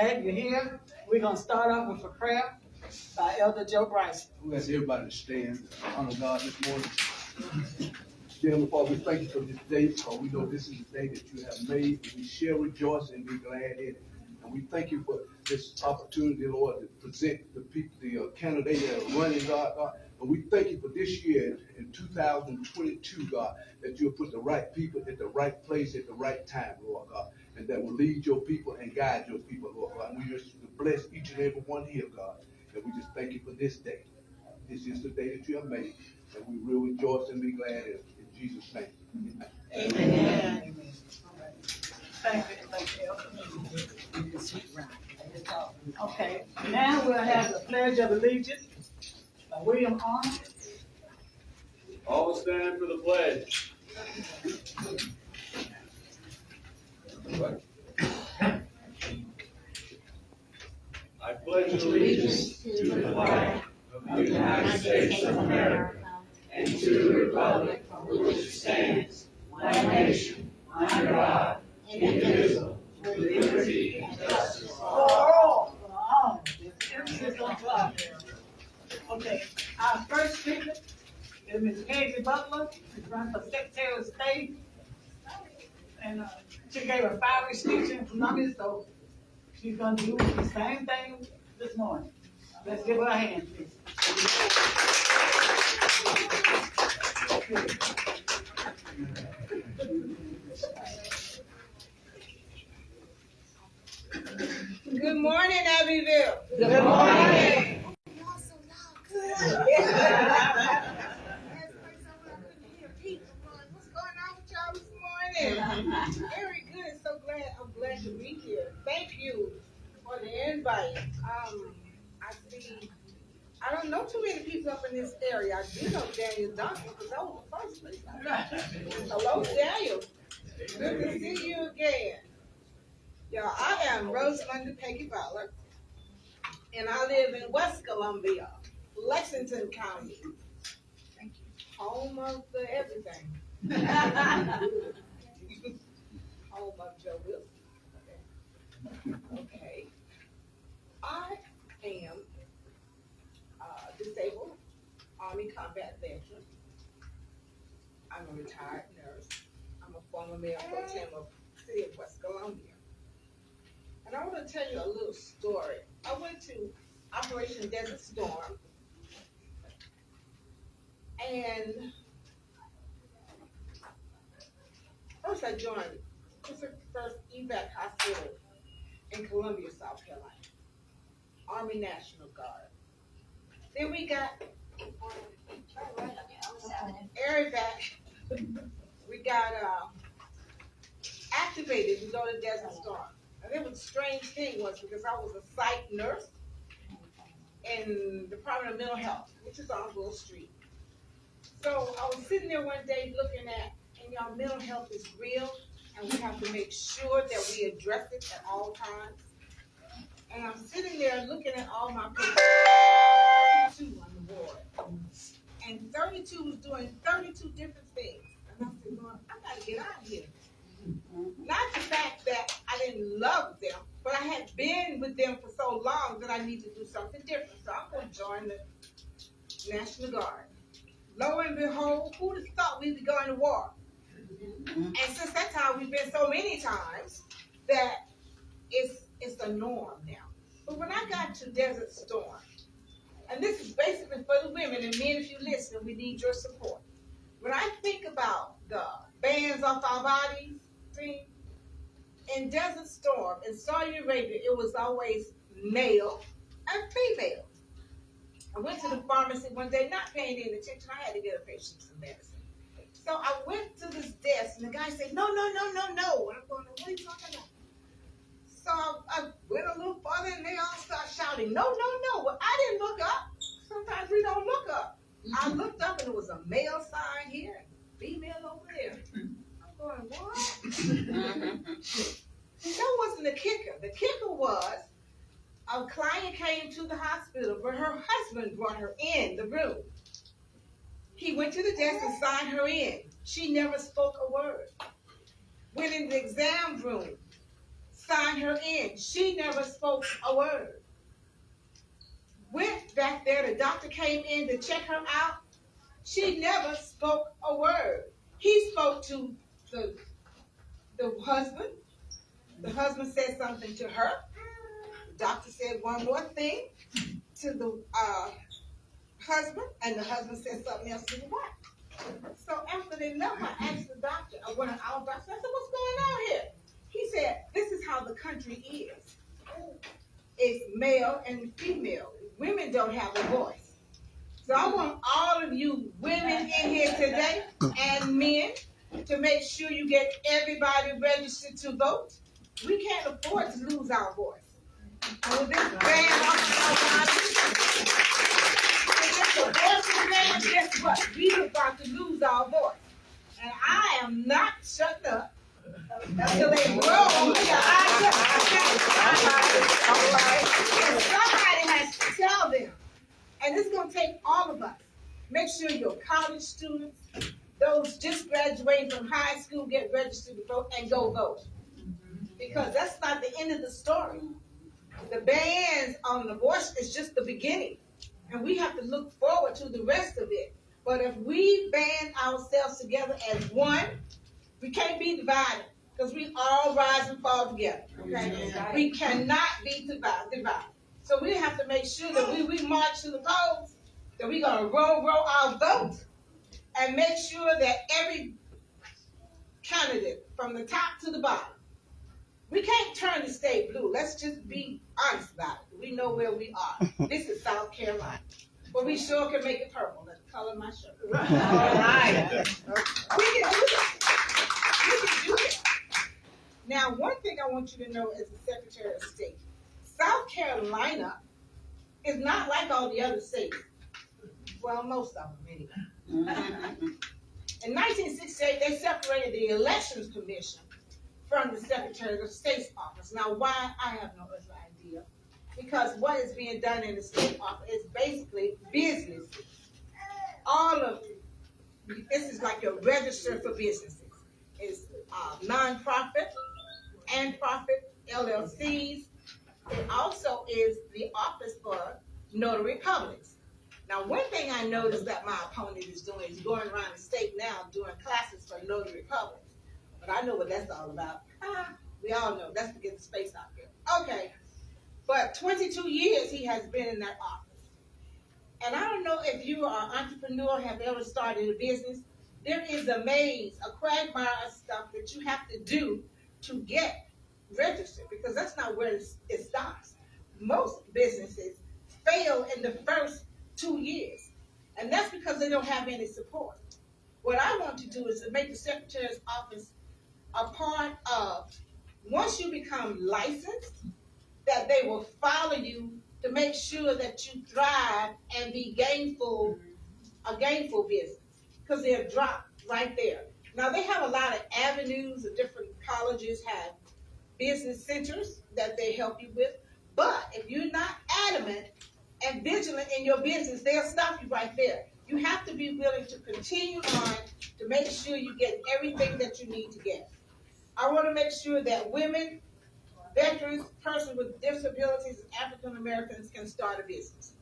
glad you're here. We're going to start off with a prayer by Elder Joe Bryson. We ask everybody to stand. Honor God this morning. Dear Heavenly Father, we thank you for this day, for we know this is the day that you have made, and we shall rejoice and be glad in it. And we thank you for this opportunity, Lord, to present the people, the candidates that are running, God. And we thank you for this year in 2022, God, that you'll put the right people at the right place at the right time, Lord God, and that will lead your people and guide your people, Lord God. And we just bless each and every one here, God. And we just thank you for this day. This is the day that you have made, and we will rejoice and be glad in it. In Jesus' name. Amen. Amen. Thank you. Okay, now we'll have the Pledge of Allegiance by William Arnold. All stand for the pledge. I pledge allegiance to the flag of the United States of America and to the republic for which it stands, one nation, under God, indivisible, with liberty and justice for all. Okay, our first speaker is Ms. Peggy Butler. She's running for Secretary of State. And she gave a fiery speech in Columbia, so she's going to do the same thing this morning. Let's give her a hand, please. Good morning, Abbeville. Good morning. What's going on with y'all this morning? Very good. I'm glad to be here. Thank you for the invite. I don't know too many people up in this area. I do know Daniel Duncan because that was the first place. Hello, Daniel. Good to see you again. Y'all, I am Rosamunda Peggy Butler, and I live in West Columbia, Lexington County. Thank you. Home of the everything. Home of Joe Wilson. Okay. I am disabled Army combat veteran. I'm a retired nurse. I'm a former mayor pro tem of the city of West Columbia. And I want to tell you a little story. I went to Operation Desert Storm, and first I joined Pacific First Evac Hospital in Columbia, South Carolina, Army National Guard. Then we got Air Evac. We got activated to go to Desert Storm. And then the strange thing was because I was a psych nurse in the Department of Mental Health, which is on Bull Street. So I was sitting there one day looking at, and y'all, mental health is real, and we have to make sure that we address it at all times. And I'm sitting there looking at all my patients, 32 on the ward, and 32 was doing 32 different things. And I said, Lord, I gotta get out of here. Not the fact that I didn't love them, but I had been with them for so long that I need to do something different. So I'm going to join the National Guard. Lo and behold, who'd have thought we'd be going to war? And since that time, we've been so many times that it's the norm now. But when I got to Desert Storm, and this is basically for the women, and men, if you listen, we need your support. When I think about the bands off our bodies, see, in Desert Storm, in Saudi Arabia, it was always male and female. I went to the pharmacy one day, not paying any attention. I had to get a patient some medicine. So I went to this desk, and the guy said, no. And I'm going, what are you talking about? So I went a little farther, and they all start shouting, no. Well, I didn't look up. Sometimes we don't look up. I looked up, and it was a male sign here and female over there. I'm going, what? That wasn't the kicker. The kicker was a client came to the hospital, but her husband brought her in the room. He went to the desk and signed her in. She never spoke a word. Went in the exam room, signed her in. She never spoke a word. Went back there, the doctor came in to check her out. She never spoke a word. He spoke to the husband. The husband said something to her. The doctor said one more thing to the husband, and the husband said something else to the wife. So after they left, I asked the doctor, I went to our doctor, I said, what's going on here? He said, this is how the country is. It's male and female. Women don't have a voice. So I want all of you women in here today and men to make sure you get everybody registered to vote. We can't afford to lose our voice. And with this ban off our bodies, with this abortion ban, guess what? We're about to lose our voice. And I am not shutting up until they grow on me. All right. And somebody has to tell them. And it's going to take all of us. Make sure your college students, those just graduating from high school, get registered to vote and go vote. Because that's not the end of the story. The bans on abortion is just the beginning. And we have to look forward to the rest of it. But if we band ourselves together as one, we can't be divided. Because we all rise and fall together. Okay? We cannot be divided. So we have to make sure that we march to the polls, that we're going to roll our vote, and make sure that every candidate from the top to the bottom, we can't turn the state blue. Let's just be honest about it. We know where we are. This is South Carolina. But we sure can make it purple. That's the color of my shirt. All right. We can do it. We can do it. Now, one thing I want you to know as the Secretary of State, South Carolina is not like all the other states. Well, most of them anyway. In 1968, they separated the Elections Commission from the Secretary of State's office. Now, why? I have no other idea. Because what is being done in the state office is basically business. All of this is like your register for businesses. It's non-profit and profit LLCs. It also is the office for notary publics. Now, one thing I noticed that my opponent is doing is going around the state now doing classes for notary publics. But I know what that's all about. We all know that's to get the space out there. Okay. But 22 years he has been in that office. And I don't know if you are an entrepreneur, have ever started a business. There is a maze, a quagmire of stuff that you have to do to get registered, because that's not where it stops. Most businesses fail in the first 2 years, and that's because they don't have any support. What I want to do is to make the Secretary's office a part of, once you become licensed, that they will follow you to make sure that you thrive and be a gainful business, because they're dropped right there. Now, they have a lot of avenues, of different colleges have business centers that they help you with, but if you're not adamant and vigilant in your business, they'll stop you right there. You have to be willing to continue on to make sure you get everything that you need to get. I want to make sure that women, veterans, persons with disabilities, and African Americans can start a business.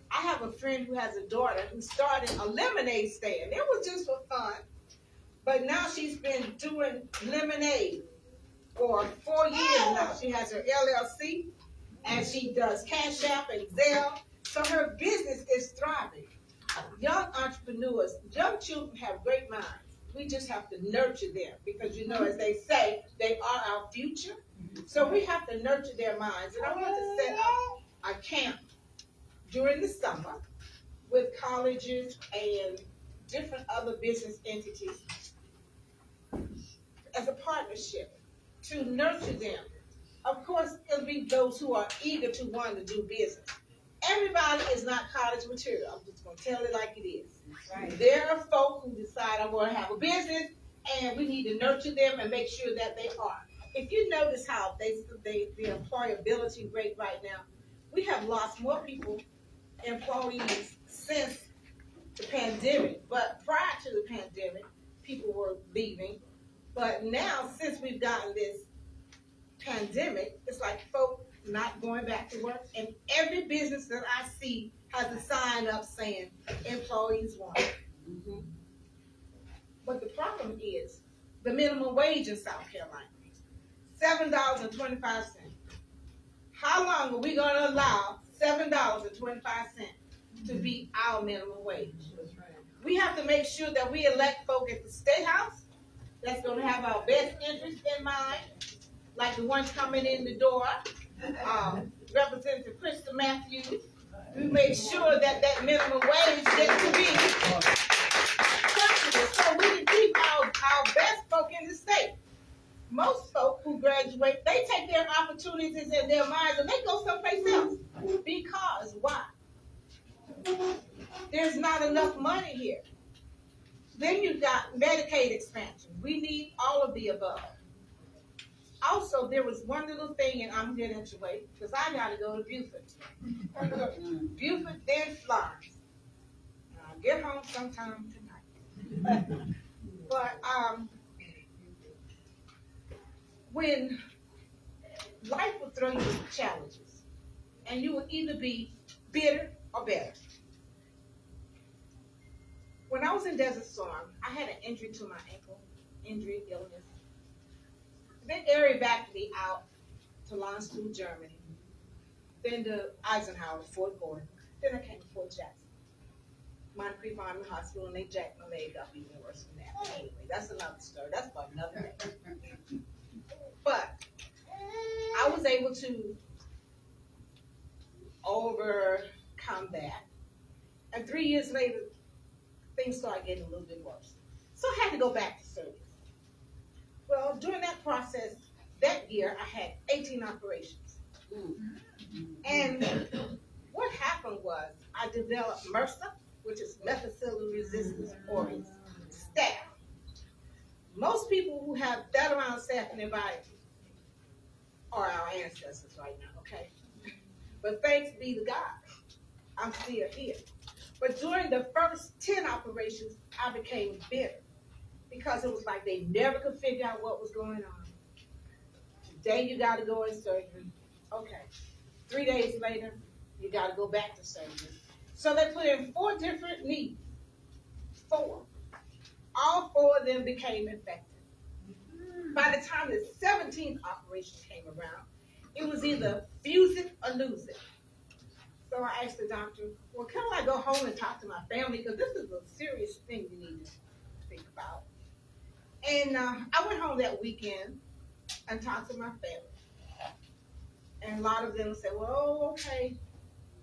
I have a friend who has a daughter who started a lemonade stand. It was just for fun, but now she's been doing lemonade for 4 years now. She has her LLC, and she does Cash App and Zelle, so her business is thriving. Young entrepreneurs, young children have great minds. We just have to nurture them, because you know, as they say, they are our future. So we have to nurture their minds. And I want to set up a camp during the summer with colleges and different other business entities as a partnership to nurture them. Of course, it'll be those who are eager to want to do business. Everybody is not college material. I'm just going to tell it like it is. Right. There are folk who decide I want to have a business, and we need to nurture them and make sure that they are. If you notice how the employability rate right now, we have lost more people, employees, since the pandemic. But prior to the pandemic, people were leaving. But now, since we've gotten this pandemic, it's like folk not going back to work, and every business that I see has a sign up saying employees wanted. But the problem is the minimum wage in South Carolina, $7.25. How long are we going to allow $7.25 to be our minimum wage? We have to make sure that we elect folk at the State House that's going to have our best interest in mind, like the ones coming in the door, Representative Krista Matthews. We make sure that that minimum wage gets to be flexible so we can keep our best folk in the state. Most folk who graduate, they take their opportunities in their minds and they go someplace else. Because why? There's not enough money here. Then you've got Medicaid expansion. We need all of the above. Also, there was one little thing, and I'm getting to wait, because I got to go to Buford. Buford, then Florence. I'll get home sometime tonight. But when life will throw you challenges, and you will either be bitter or better. When I was in Desert Storm, I had an injury to my ankle, illness. Then Gary backed me out to Landstuhl, Germany. Then to Eisenhower, Fort Gordon. Then I came to Fort Jackson. Monte Creek Army Hospital, and they jacked my leg up even worse than that. Anyway, that's another story. That's about another day. But I was able to overcome that. And 3 years later, things started getting a little bit worse. So I had to go back to service. Well, during that process, that year, I had 18 operations. And what happened was I developed MRSA, which is methicillin-resistant organs, staph. Most people who have that amount of staph in their body are our ancestors right now, okay? But thanks be to God, I'm still here. But during the first 10 operations, I became bitter because it was like they never could figure out what was going on. Today you got to go in surgery. Okay. 3 days later, you got to go back to surgery. So they put in 4 different needs. 4. All 4 of them became infected. By the time the 17th operation came around, it was either fuse it or lose it. So I asked the doctor, well, can I go home and talk to my family? Because this is a serious thing we need to think about. And I went home that weekend and talked to my family. And a lot of them said, well, okay,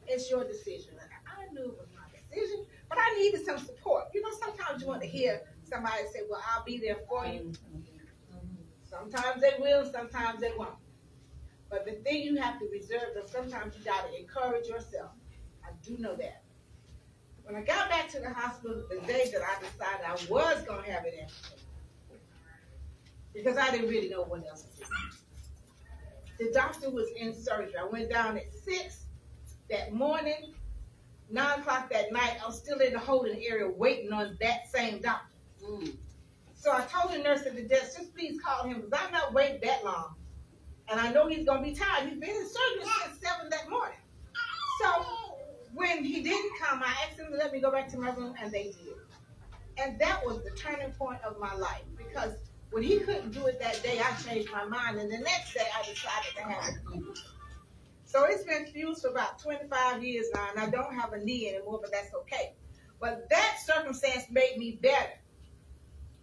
it's your decision. And I knew it was my decision, but I needed some support. You know, sometimes you want to hear somebody say, well, I'll be there for you. Sometimes they will, sometimes they won't. But the thing you have to reserve, that sometimes you got to encourage yourself. I do know that. When I got back to the hospital, the day that I decided I was going to have it amputated, because I didn't really know what else to do. The doctor was in surgery. I went down at 6 that morning, 9 o'clock that night. I was still in the holding area waiting on that same doctor. So I told the nurse at the desk, just please call him, because I'm not waiting that long. And I know he's going to be tired. He's been in surgery since 7 that morning. So when he didn't come, I asked him to let me go back to my room, and they did. And that was the turning point of my life, because when he couldn't do it that day, I changed my mind. And the next day, I decided to have it fused. So it's been fused for about 25 years now, and I don't have a knee anymore, but that's okay. But that circumstance made me better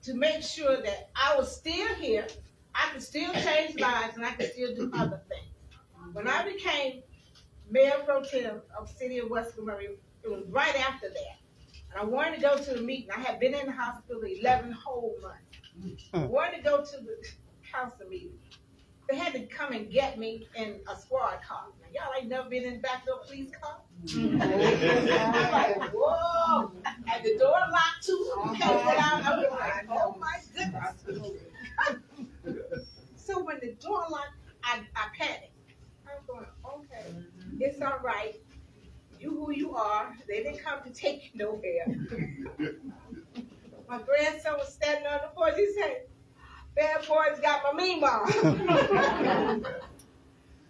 to make sure that I was still here, I could still change lives, and I could still do other things. When I became Mayor Pro Tem of the city of West Montgomery, it was right after that. And I wanted to go to the meeting. I had been in the hospital 11 whole months. I wanted to go to the council meeting. They had to come and get me in a squad car. Now, y'all ain't never been in the back of a police car? I'm like, whoa. And the door locked too. You can't get out. I was like, oh my goodness. So when the door locked, I panicked. I was going, okay, it's all right. You who you are. They didn't come to take you nowhere. My grandson was standing on the porch. He said, Bad boys got my mean mom.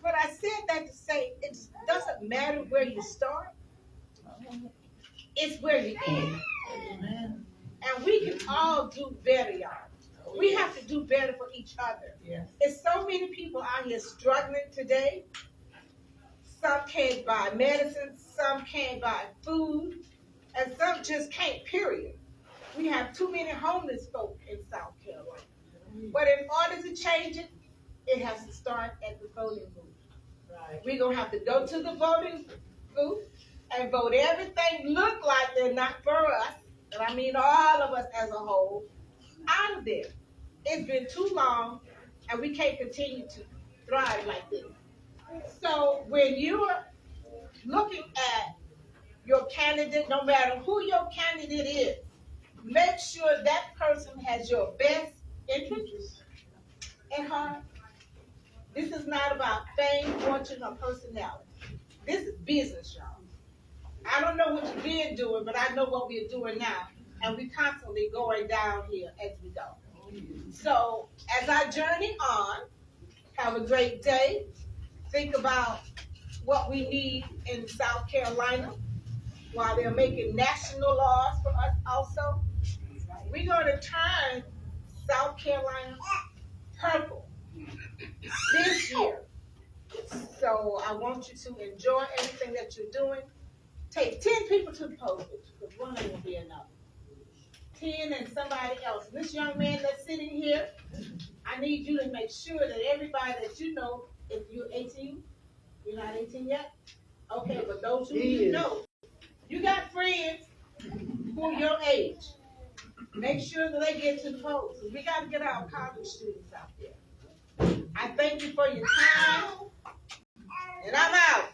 But I said that to say it doesn't matter where you start, it's where you end. And we can all do better, y'all. We have to do better for each other. Yes. There's so many people out here struggling today. Some can't buy medicine, some can't buy food, and some just can't, period. We have too many homeless folk in South Carolina. But in order to change it, it has to start at the voting booth. Right. We're going to have to go to the voting booth and vote everything look like they're not for us, and I mean all of us as a whole, out of there. It's been too long, and we can't continue to thrive like this. So when you're looking at your candidate, no matter who your candidate is, make sure that person has your best interests at heart. This is not about fame, fortune, or personality. This is business, y'all. I don't know what you've been doing, but I know what we're doing now. And we're constantly going down here as we go. So as I journey on, have a great day. Think about what we need in South Carolina while they're making national laws for us also. We're going to turn South Carolina purple this year. So I want you to enjoy everything that you're doing. Take 10 people to the poll booth, because one ain't gonna be enough. 10 and somebody else. And this young man that's sitting here, I need you to make sure that everybody that you know, if you're 18, you're not 18 yet? Okay, but those who you know, you got friends who are your age. Make sure that they get to the polls. We got to get our college students out there. I thank you for your time, and I'm out.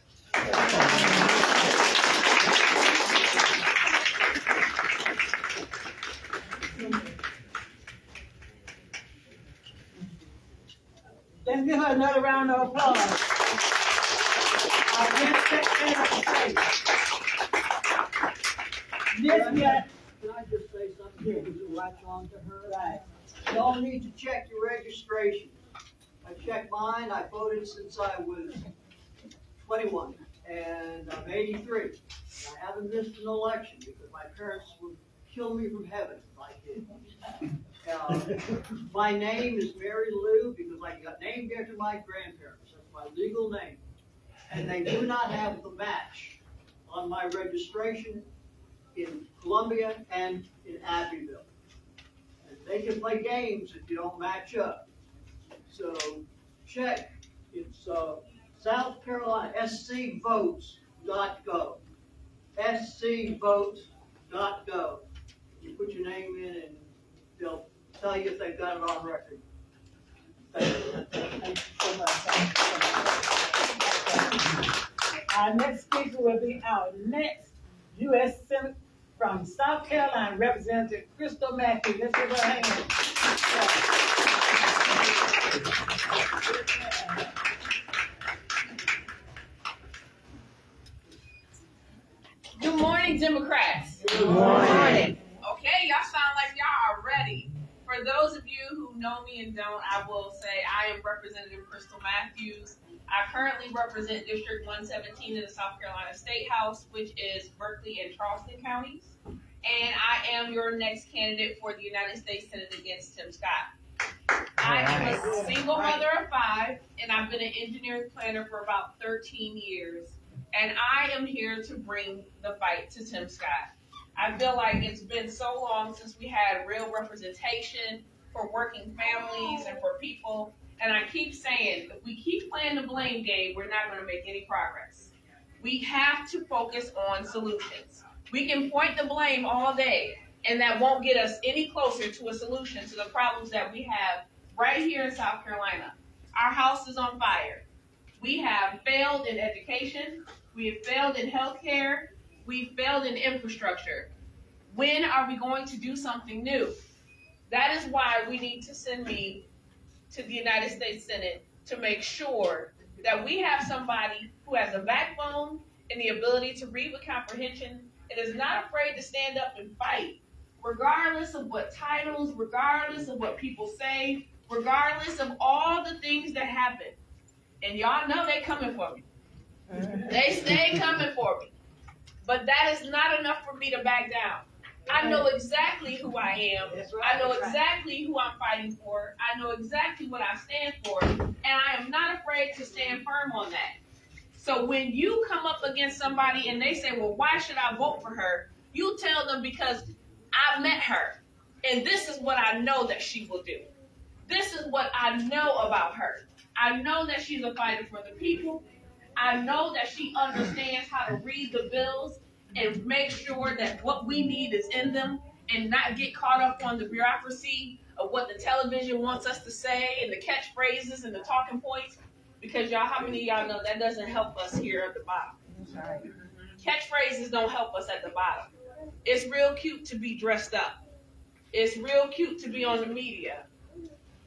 Let's give her another round of applause. Our next secretary of state. Miss Yet. Can I just say something here to latch on to her? Right. Y'all need to check your registration. I checked mine, I voted since I was 21, and I'm 83. And I haven't missed an election because my parents would kill me from heaven if I did. My name is Mary Lou because I got named after my grandparents. That's my legal name. And they do not have the match on my registration in Columbia and in Abbeville. And they can play games if you don't match up. So check. It's South Carolina, scvotes.gov. scvotes.gov. You put your name in and they'll tell you if they've got it on record. Thank you. Thank you so much. Our next speaker will be our next U.S. Senate from South Carolina, Representative Crystal Matthews. Let's give her a hand. Good morning, Democrats. Good morning. Okay, y'all sound like y'all are ready. For those of you who know me and don't, I will say I am Representative Crystal Matthews. I currently represent District 117 in the South Carolina State House, which is Berkeley and Charleston counties. And I am your next candidate for the United States Senate against Tim Scott. I am a single mother of 5, and I've been an engineering planner for about 13 years. And I am here to bring the fight to Tim Scott. I feel like it's been so long since we had real representation for working families and for people. And I keep saying, if we keep playing the blame game, we're not going to make any progress. We have to focus on solutions. We can point the blame all day, and that won't get us any closer to a solution to the problems that we have right here in South Carolina. Our house is on fire. We have failed in education. We have failed in healthcare. We've failed in infrastructure. When are we going to do something new? That is why we need to send me to the United States Senate to make sure that we have somebody who has a backbone and the ability to read with comprehension and is not afraid to stand up and fight, regardless of what titles, regardless of what people say. regardless of all the things that happen. And y'all know they coming for me. They stay coming for me. But that is not enough for me to back down. I know exactly who I am. I know exactly who I'm fighting for. I know exactly what I stand for. And I am not afraid to stand firm on that. So when you come up against somebody and they say, well, why should I vote for her? You tell them, because I met her. And this is what I know that she will do. This is what I know about her. I know that she's a fighter for the people. I know that she understands how to read the bills and make sure that what we need is in them and not get caught up on the bureaucracy of what the television wants us to say and the catchphrases and the talking points. Because y'all, how many of y'all know that doesn't help us here at the bottom? Catchphrases don't help us at the bottom. It's real cute to be dressed up. It's real cute to be on the media.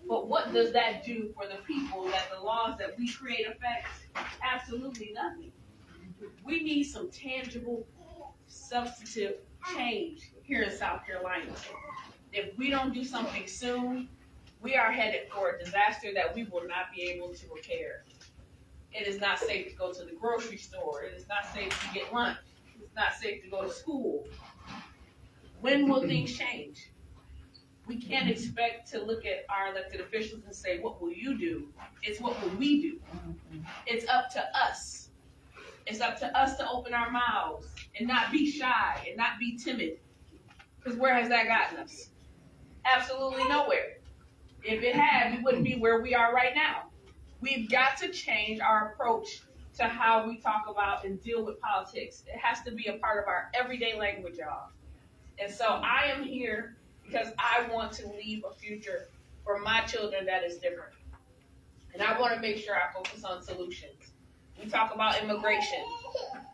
But what does that do for the people that the laws that we create affect? Absolutely nothing. We need some tangible, substantive change here in South Carolina. If we don't do something soon, we are headed for a disaster that we will not be able to repair. It is not safe to go to the grocery store. It is not safe to get lunch. It's not safe to go to school. When will things change? We can't expect to look at our elected officials and say, what will you do? It's what will we do? It's up to us. It's up to us to open our mouths and not be shy and not be timid. Because where has that gotten us? Absolutely nowhere. If it had, we wouldn't be where we are right now. We've got to change our approach to how we talk about and deal with politics. It has to be a part of our everyday language, y'all. And so I am here because I want to leave a future for my children that is different. And I want to make sure I focus on solutions. We talk about immigration,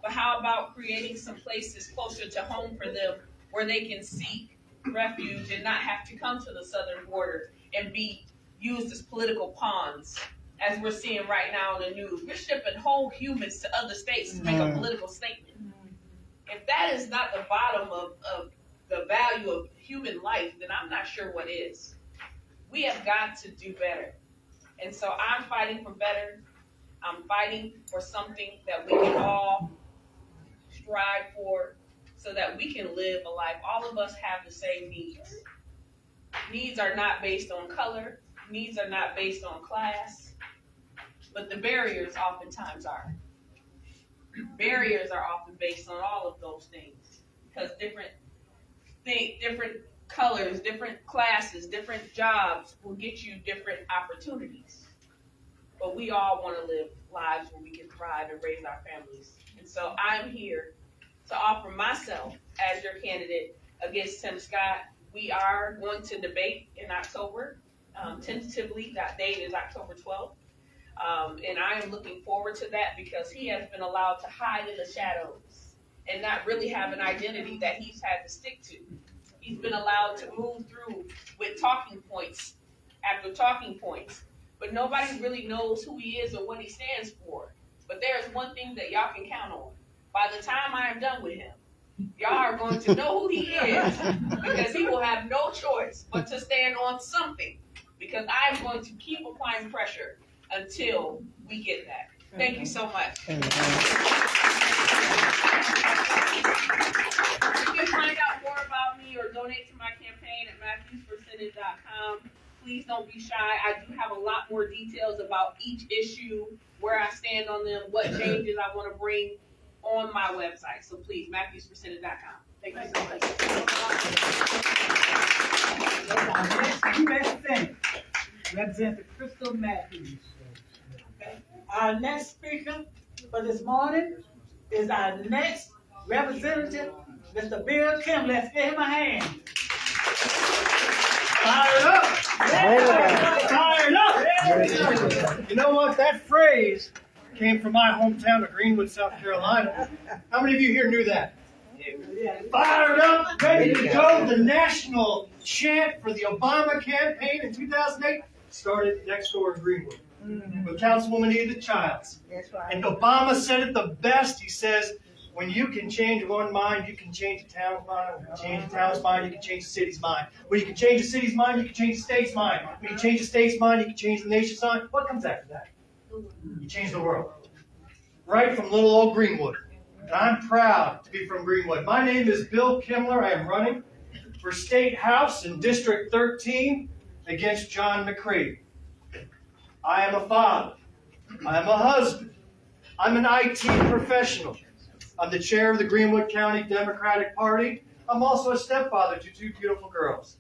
but how about creating some places closer to home for them where they can seek refuge and not have to come to the southern border and be used as political pawns, as we're seeing right now in the news. We're shipping whole humans to other states to make a political statement. If that is not the bottom of the value of human life, then I'm not sure what is. We have got to do better. And so I'm fighting for better. I'm fighting for something that we can all strive for so that we can live a life. All of us have the same needs. Needs are not based on color. Needs are not based on class. But the barriers oftentimes are. Barriers are often based on all of those things. Because different colors, different classes, different jobs will get you different opportunities. But we all want to live lives where we can thrive and raise our families. And so I'm here to offer myself as your candidate against Tim Scott. We are going to debate in October. Tentatively, that date is October 12th. And I am looking forward to that because he has been allowed to hide in the shadows and not really have an identity that he's had to stick to. He's been allowed to move through with talking points after talking points, but nobody really knows who he is or what he stands for. But there's one thing that y'all can count on. By the time I am done with him, y'all are going to know who he is because he will have no choice but to stand on something because I'm going to keep applying pressure until we get that. Thank you so much. You can find out more about me or donate to my campaign at MatthewsForSenate.com. Please don't be shy. I do have a lot more details about each issue, where I stand on them, what changes I want to bring on my website. So please, MatthewsForSenate.com. Thank you so much. Representative Crystal Matthews. Our next speaker for this morning is our next representative, Mr. Bill Kim. Let's give him a hand. Fired up! Fired up! You know what? That phrase came from my hometown of Greenwood, South Carolina. How many of you here knew that? Fired up, ready to go. The national chant for the Obama campaign in 2008 started next door in Greenwood with Councilwoman Edith Childs. That's right. And Obama said it the best. He says, When you can change one mind, you can change a town's mind. When you can change a town's mind, you can change the city's mind. When you can change the city's mind, you can change the state's mind. When you change the state's mind, you can change the nation's mind. What comes after that? You change the world. Right from little old Greenwood. And I'm proud to be from Greenwood. My name is Bill Kimler. I am running for State House in District 13 against John McCready. I am a father. I am a husband. I'm an IT professional. I'm the chair of the Greenwood County Democratic Party. I'm also a stepfather to two beautiful girls.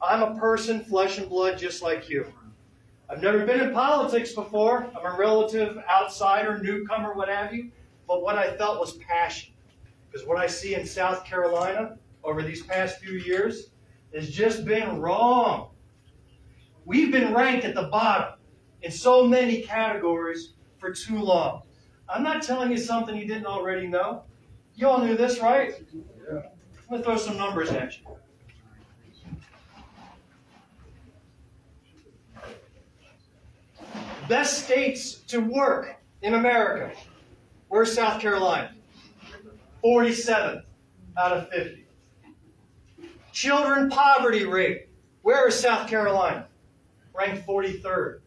I'm a person, flesh and blood, just like you. I've never been in politics before. I'm a relative outsider, newcomer, what have you. But what I felt was passion. Because what I see in South Carolina over these past few years has just been wrong. We've been ranked at the bottom in so many categories for too long. I'm not telling you something you didn't already know. You all knew this, right? Yeah. I'm going to throw some numbers at you. Best states to work in America. Where's South Carolina? 47th out of 50. Children poverty rate. Where is South Carolina? Ranked 43rd.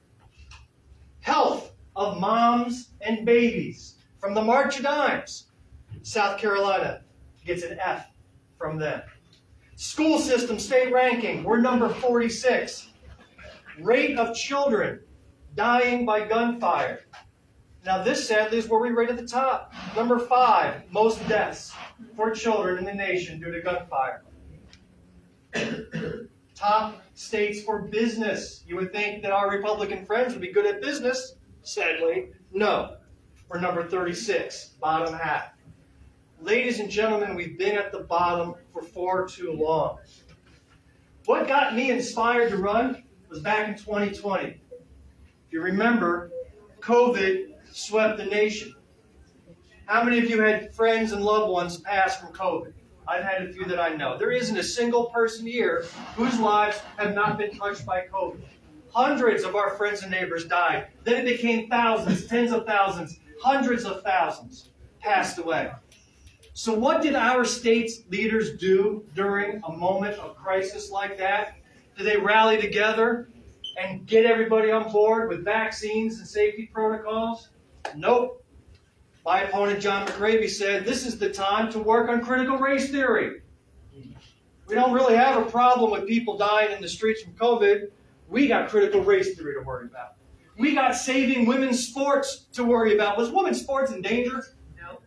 Health of moms and babies. From the March of Dimes, South Carolina gets an F from them. School system state ranking, we're number 46. Rate of children dying by gunfire. Now this sadly is where we rate at the top. Number 5, most deaths for children in the nation due to gunfire. Top states for business. You would think that our Republican friends would be good at business. Sadly, no. We're number 36, bottom half. Ladies and gentlemen, we've been at the bottom for far too long. What got me inspired to run was back in 2020. If you remember, COVID swept the nation. How many of you had friends and loved ones pass from COVID? I've had a few that I know. There isn't a single person here whose lives have not been touched by COVID. Hundreds of our friends and neighbors died. Then it became thousands, tens of thousands, hundreds of thousands passed away. So what did our state's leaders do during a moment of crisis like that? Did they rally together and get everybody on board with vaccines and safety protocols? Nope. My opponent, John McCraby, said this is the time to work on critical race theory. We don't really have a problem with people dying in the streets from COVID. We got critical race theory to worry about. We got saving women's sports to worry about. Was women's sports in danger? No.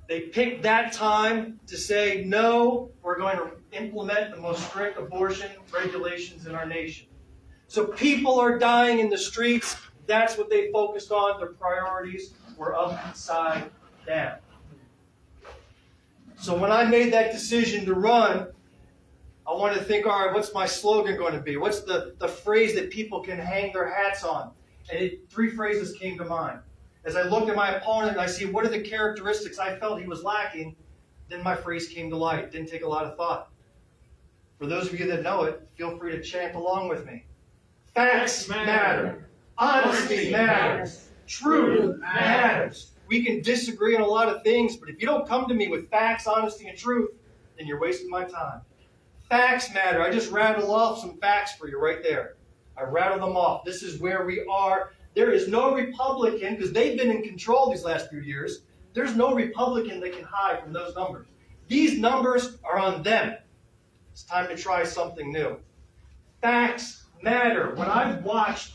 They picked that time to say, no, we're going to implement the most strict abortion regulations in our nation. So people are dying in the streets. That's what they focused on. Their priorities were upside down. So when I made that decision to run, I wanted to think, all right, what's my slogan going to be? What's the phrase that people can hang their hats on? And 3 phrases came to mind. As I looked at my opponent and I see what are the characteristics I felt he was lacking, then my phrase came to light. It didn't take a lot of thought. For those of you that know it, feel free to chant along with me. Facts matter. Honesty matters. Truth matters. We can disagree on a lot of things, but if you don't come to me with facts, honesty, and truth, then you're wasting my time. Facts matter. I just rattled off some facts for you right there. I rattled them off. This is where we are. There is no Republican, because they've been in control these last few years, there's no Republican that can hide from those numbers. These numbers are on them. It's time to try something new. Facts matter. When I've watched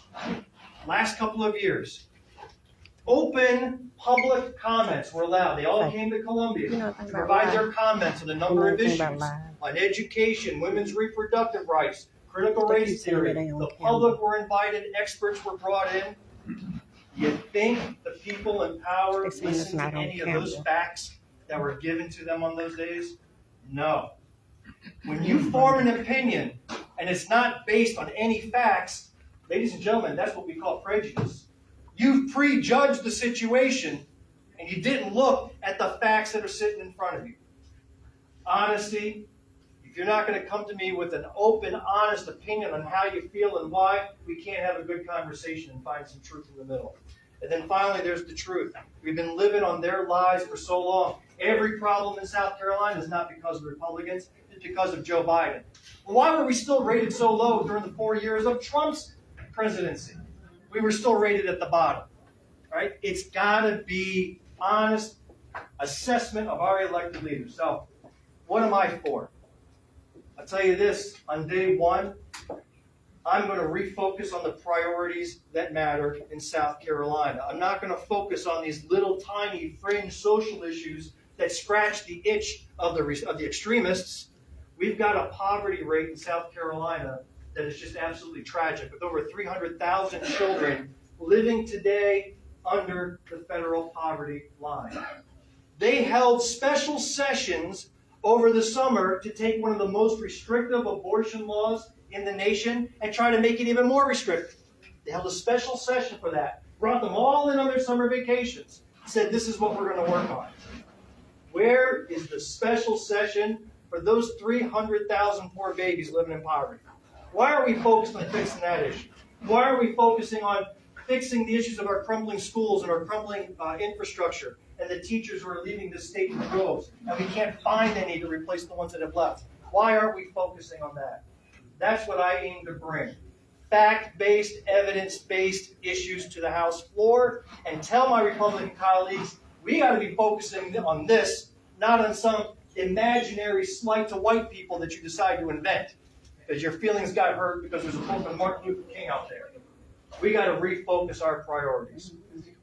last couple of years, open public comments were allowed. They all came to Columbia to provide their comments on a number of issues, on education, women's reproductive rights, critical race theory. The public were invited, experts were brought in. You think the people in power listened to any of those facts that were given to them on those days? No. When you form an opinion and it's not based on any facts, ladies and gentlemen, that's what we call prejudice. You've prejudged the situation and you didn't look at the facts that are sitting in front of you. Honesty. If you're not going to come to me with an open, honest opinion on how you feel and why, we can't have a good conversation and find some truth in the middle. And then finally, there's the truth. We've been living on their lies for so long. Every problem in South Carolina is not because of Republicans, it's because of Joe Biden. Well, why were we still rated so low during the 4 years of Trump's presidency? We were still rated at the bottom, right? It's got to be honest assessment of our elected leaders. So, what am I for? I'll tell you this, on day one, I'm going to refocus on the priorities that matter in South Carolina. I'm not going to focus on these little tiny fringe social issues that scratch the itch of the extremists. We've got a poverty rate in South Carolina that is just absolutely tragic, with over 300,000 children living today under the federal poverty line. They held special sessions over the summer to take one of the most restrictive abortion laws in the nation and try to make it even more restrictive. They held a special session for that, brought them all in on their summer vacations, said this is what we're going to work on. Where is the special session for those 300,000 poor babies living in poverty? Why are we focused on fixing that issue? Why are we focusing on fixing the issues of our crumbling schools and our crumbling infrastructure and the teachers who are leaving this state in droves, and we can't find any to replace the ones that have left? Why aren't we focusing on that? That's what I aim to bring. Fact-based, evidence-based issues to the House floor, and tell my Republican colleagues, we got to be focusing on this, not on some imaginary slight to white people that you decide to invent, because your feelings got hurt because there's a quote from Martin Luther King out there. We got to refocus our priorities.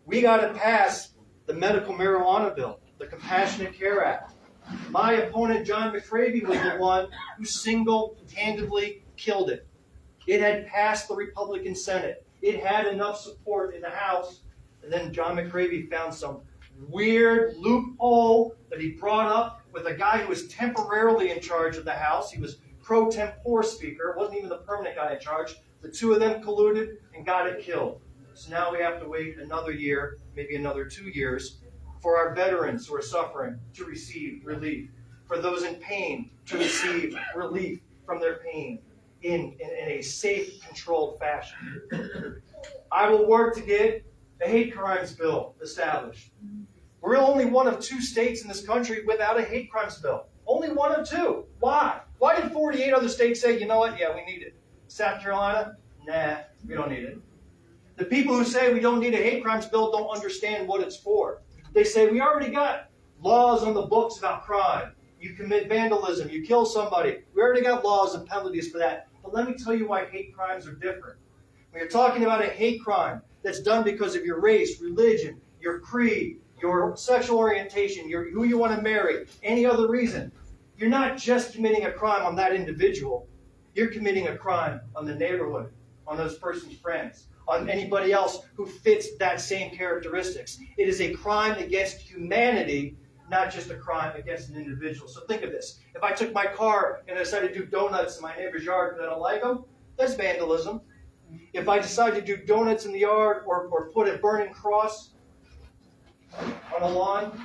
We got to pass the medical marijuana bill, the Compassionate Care Act. My opponent, John McCravey, was the one who single-handedly killed it. It had passed the Republican Senate. It had enough support in the House. And then John McCravey found some weird loophole that he brought up with a guy who was temporarily in charge of the House. He was pro tempore speaker. It wasn't even the permanent guy in charge. The two of them colluded and got it killed. So now we have to wait another year, maybe another 2 years, for our veterans who are suffering to receive relief, for those in pain to receive relief from their pain in a safe, controlled fashion. I will work to get a hate crimes bill established. We're only one of 2 states in this country without a hate crimes bill. Only one of 2. Why? Why did 48 other states say, you know what, yeah, we need it? South Carolina? Nah, we don't need it. The people who say we don't need a hate crimes bill don't understand what it's for. They say we already got laws on the books about crime. You commit vandalism, you kill somebody. We already got laws and penalties for that. But let me tell you why hate crimes are different. When you're talking about a hate crime that's done because of your race, religion, your creed, your sexual orientation, who you want to marry, any other reason, you're not just committing a crime on that individual. You're committing a crime on the neighborhood, on those person's friends, on anybody else who fits that same characteristics. It is a crime against humanity, not just a crime against an individual. So think of this. If I took my car and I decided to do donuts in my neighbor's yard because I don't like them, that's vandalism. If I decide to do donuts in the yard or put a burning cross on a lawn,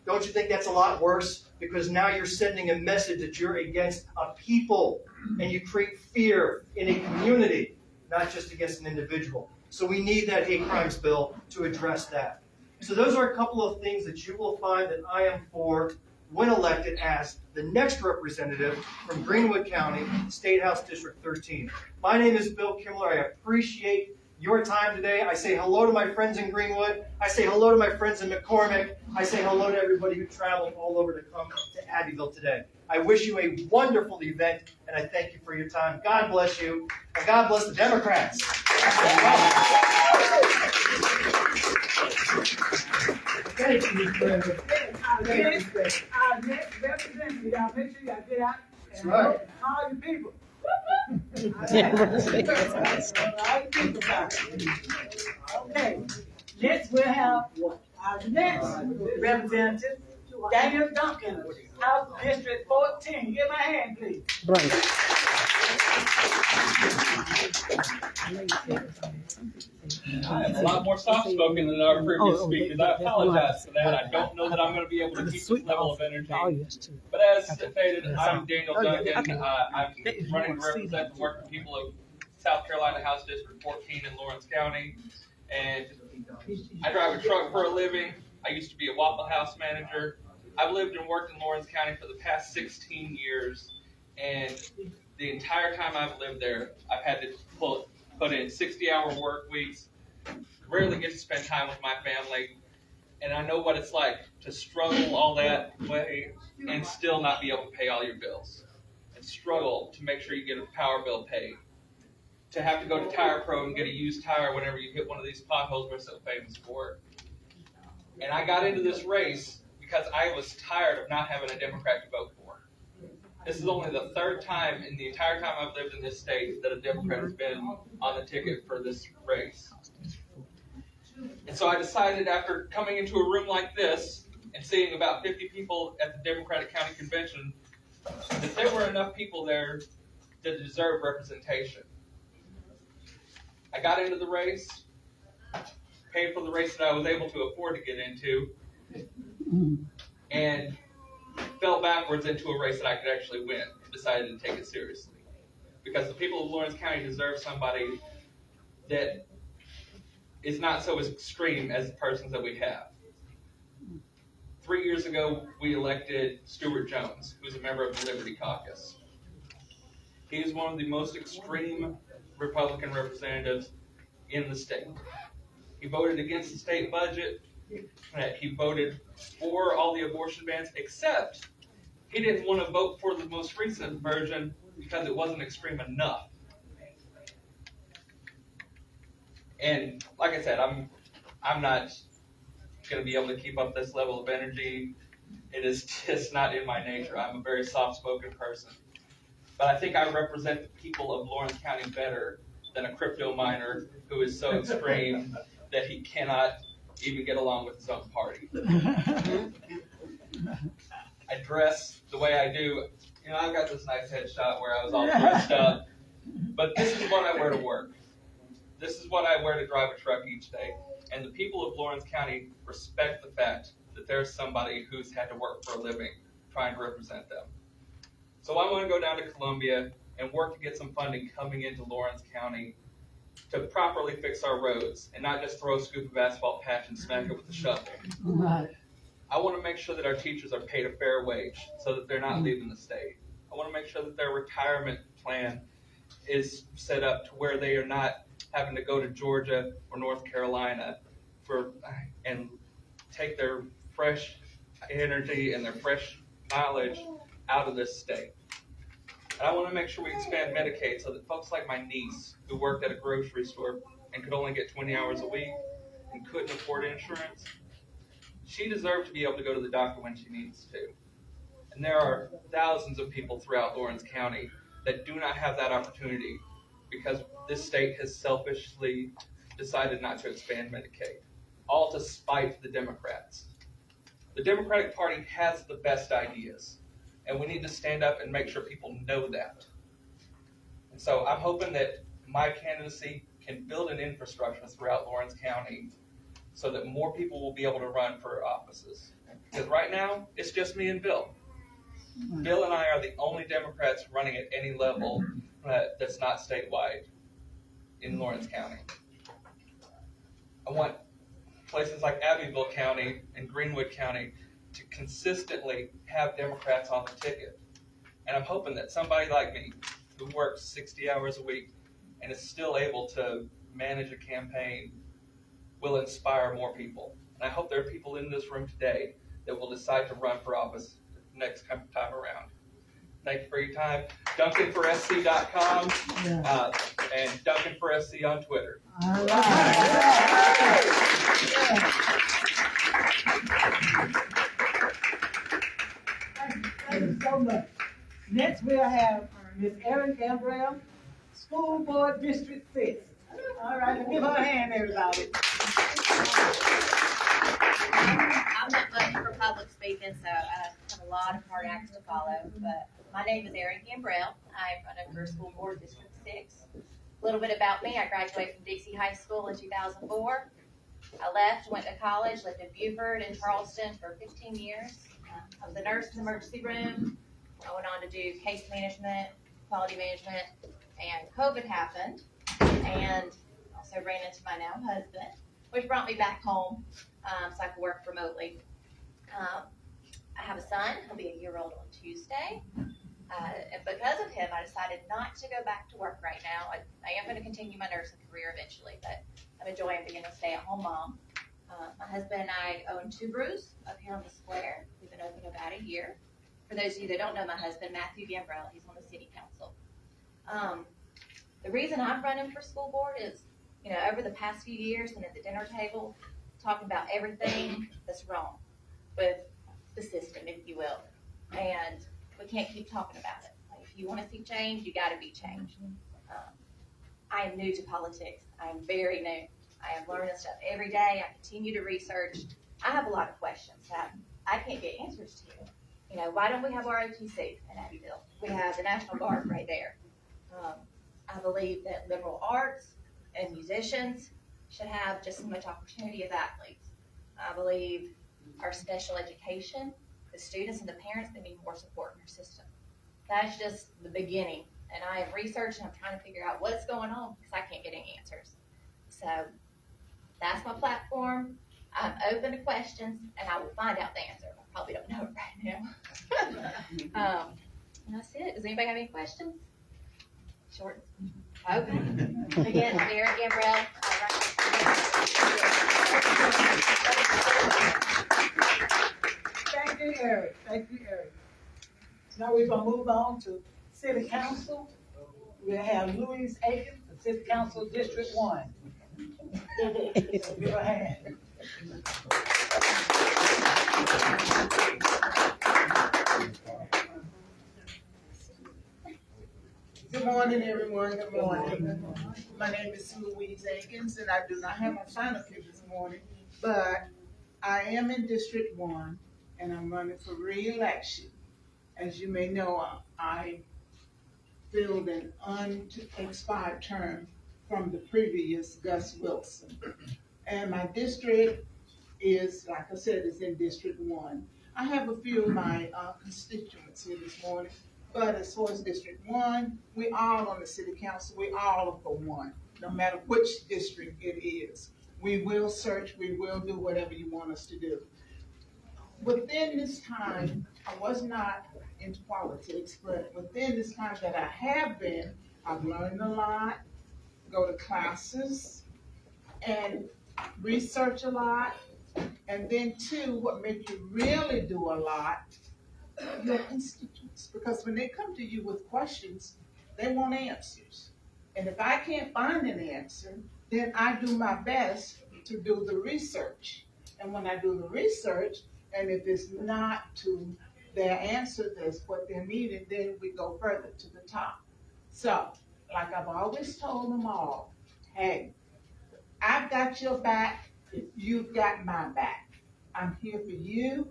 don't you think that's a lot worse? Because now you're sending a message that you're against a people and you create fear in a community, not just against an individual. So we need that hate crimes bill to address that. So those are a couple of things that you will find that I am for when elected as the next representative from Greenwood County, State House District 13. My name is Bill Kimmler. I appreciate your time today. I say hello to my friends in Greenwood. I say hello to my friends in McCormick. I say hello to everybody who traveled all over to come to Abbeville today. I wish you a wonderful event, and I thank you for your time. God bless you, and God bless the Democrats. Thank you, Mr. President. Our next representative, y'all make sure y'all get out and call your people. Okay, next we'll have our next representative, Daniel Duncan, House District 14. Give my hand, please. I have a lot more soft-spoken than our previous speakers. I apologize for that. I don't know that I'm going to be able to keep this level of energy. But as stated, I'm Daniel Duncan. I'm running to represent the working people of South Carolina House District 14 in Lawrence County. and I drive a truck for a living. I used to be a Waffle House manager. I've lived and worked in Lawrence County for the past 16 years, and the entire time I've lived there, I've had to put in 60-hour work weeks, rarely get to spend time with my family, and I know what it's like to struggle all that way and still not be able to pay all your bills, and struggle to make sure you get a power bill paid, to have to go to Tire Pro and get a used tire whenever you hit one of these potholes we're so famous for. And I got into this race because I was tired of not having a Democrat to vote for. This is only the third time in the entire time I've lived in this state that a Democrat has been on the ticket for this race. And so I decided, after coming into a room like this and seeing about 50 people at the Democratic County Convention, that there were enough people there that deserve representation. I got into the race, paid for the race that I was able to afford to get into, and fell backwards into a race that I could actually win. Decided to take it seriously. Because the people of Lawrence County deserve somebody that is not so extreme as the persons that we have. 3 years ago, we elected Stuart Jones, who's a member of the Liberty Caucus. He is one of the most extreme Republican representatives in the state. He voted against the state budget. He voted for all the abortion bans, except he didn't want to vote for the most recent version because it wasn't extreme enough. And like I said, I'm not going to be able to keep up this level of energy. It is just not in my nature. I'm a very soft-spoken person. But I think I represent the people of Lawrence County better than a crypto miner who is so extreme that he cannot even get along with his own party. I dress the way I do. You know, I've got this nice headshot where I was all dressed up. But this is what I wear to work. This is what I wear to drive a truck each day. And the people of Lawrence County respect the fact that there's somebody who's had to work for a living trying to represent them. So I want to go down to Columbia and work to get some funding coming into Lawrence County to properly fix our roads and not just throw a scoop of asphalt patch and smack it with a shovel. Right. I want to make sure that our teachers are paid a fair wage so that they're not leaving the state. I want to make sure that their retirement plan is set up to where they are not having to go to Georgia or North Carolina and take their fresh energy and their fresh knowledge out of this state. And I want to make sure we expand Medicaid so that folks like my niece, who worked at a grocery store and could only get 20 hours a week and couldn't afford insurance, she deserved to be able to go to the doctor when she needs to. And there are thousands of people throughout Lawrence County that do not have that opportunity because this state has selfishly decided not to expand Medicaid, all to spite the Democrats. The Democratic Party has the best ideas, and we need to stand up and make sure people know that. And so I'm hoping that my candidacy can build an infrastructure throughout Lawrence County so that more people will be able to run for offices. Because right now, it's just me and Bill. Bill and I are the only Democrats running at any level that's not statewide in Lawrence County. I want places like Abbeville County and Greenwood County to consistently have Democrats on the ticket. And I'm hoping that somebody like me, who works 60 hours a week and is still able to manage a campaign, will inspire more people. And I hope there are people in this room today that will decide to run for office next time around. Thank you for your time. DuncanForSC.com and DuncanForSC on Twitter. All right. Thank you so much. Next, we'll have Ms. Erin Gambrell, School Board District 6. All right, give her a hand, everybody. I'm not much for public speaking, so I have a lot of hard acts to follow, but my name is Erin Gambrell. I'm running for School Board District 6. A little bit about me: I graduated from Dixie High School in 2004. I left, went to college, lived in Buford and Charleston for 15 years. I was a nurse in the emergency room. I went on to do case management, quality management, and COVID happened. And also ran into my now husband, which brought me back home so I could work remotely. I have a son. He'll be a year old on Tuesday. And because of him, I decided not to go back to work right now. I am going to continue my nursing career eventually, but I'm enjoying being a stay-at-home mom. My husband and I own 2 brews up here on the square. We've been open about a year. For those of you that don't know my husband, Matthew Gambrell, he's on the city council. The reason I'm running for school board is, over the past few years and at the dinner table, talking about everything that's wrong with the system, if you will. And we can't keep talking about it. Like, if you want to see change, you got to be changed. I am new to politics. I am very new. I am learning stuff every day. I continue to research. I have a lot of questions that I can't get answers to. Why don't we have ROTC in Abbeville? We have the National Guard right there. I believe that liberal arts and musicians should have just as much opportunity as athletes. I believe our special education, the students and the parents, they need more support in our system. That's just the beginning. And I have researched and I'm trying to figure out what's going on because I can't get any answers. So that's my platform. I'm open to questions and I will find out the answer. I probably don't know it right now. And that's it. Does anybody have any questions? Short. Okay. Again, Eric Gambrell. Thank you, Eric. Thank you, Eric. Now we're gonna move on to City Council. We have Louise Aiken, the City Council District 1. Give her a hand. Good morning, everyone. Good morning. My name is Louise Akins, and I do not have my sign up here this morning, but I am in District 1, and I'm running for re-election. As you may know, I filled an unexpired term from the previous Gus Wilson. And my district is, like I said, is in District 1. I have a few of my constituents here this morning. But as far as District 1, we all on the City Council, we all are for one, no matter which district it is. We will search, we will do whatever you want us to do. Within this time, I was not into politics, but within this time that I have been, I've learned a lot, go to classes, and research a lot. And then too, what makes you really do a lot, your constituents, because when they come to you with questions, they want answers. And if I can't find an answer, then I do my best to do the research. And when I do the research, and if it's not to their answer, that's what they're needing, then we go further to the top. So, like I've always told them all, hey, I've got your back, you've got my back. I'm here for you,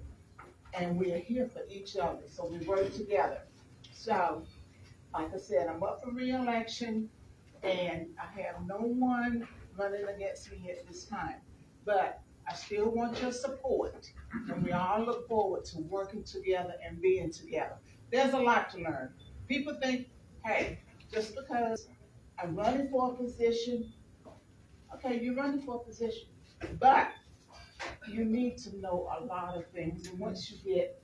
and we are here for each other, so we work together. So, like I said, I'm up for re-election, and I have no one running against me at this time. But I still want your support, and we all look forward to working together and being together. There's a lot to learn. People think, hey, just because I'm running for a position, okay, you're running for a position, but you need to know a lot of things. And once you get,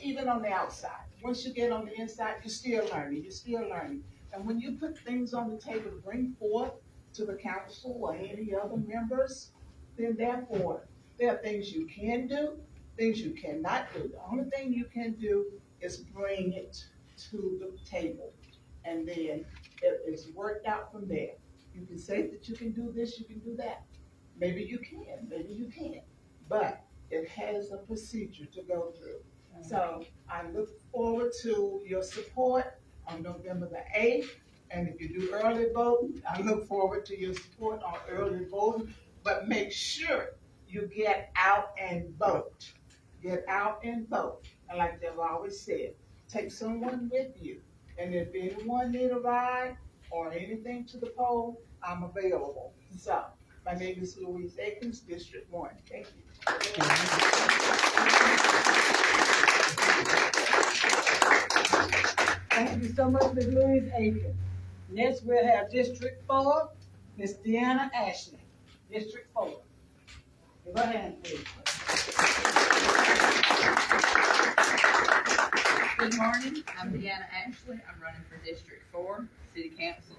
even on the outside, once you get on the inside, you're still learning. And when you put things on the table to bring forth to the council or any other members, then therefore, there are things you can do, things you cannot do. The only thing you can do is bring it to the table. And then it's worked out from there. You can say that you can do this, you can do that. Maybe you can, maybe you can't. But it has a procedure to go through. So I look forward to your support on November the 8th. And if you do early voting, I look forward to your support on early voting. But make sure you get out and vote. Get out and vote. And like they've always said, take someone with you. And if anyone need a ride or anything to the poll, I'm available. So my name is Louise Akins, District 1. Thank you. Thank you so much, Ms. Louise Aiken. Next, we'll have District 4, Miss Deanna Ashley, District 4. Give her a hand, please. Good morning, I'm Deanna Ashley, I'm running for District 4, City Council.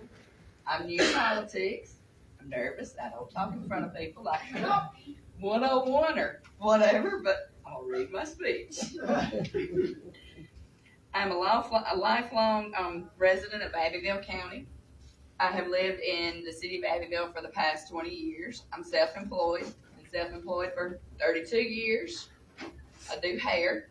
I'm new to politics, I'm nervous, I don't talk in front of people like 101 or whatever, but I'll read my speech. I'm a lifelong resident of Abbeville County. I have lived in the city of Abbeville for the past 20 years. I'm self-employed, been self-employed for 32 years. I do hair.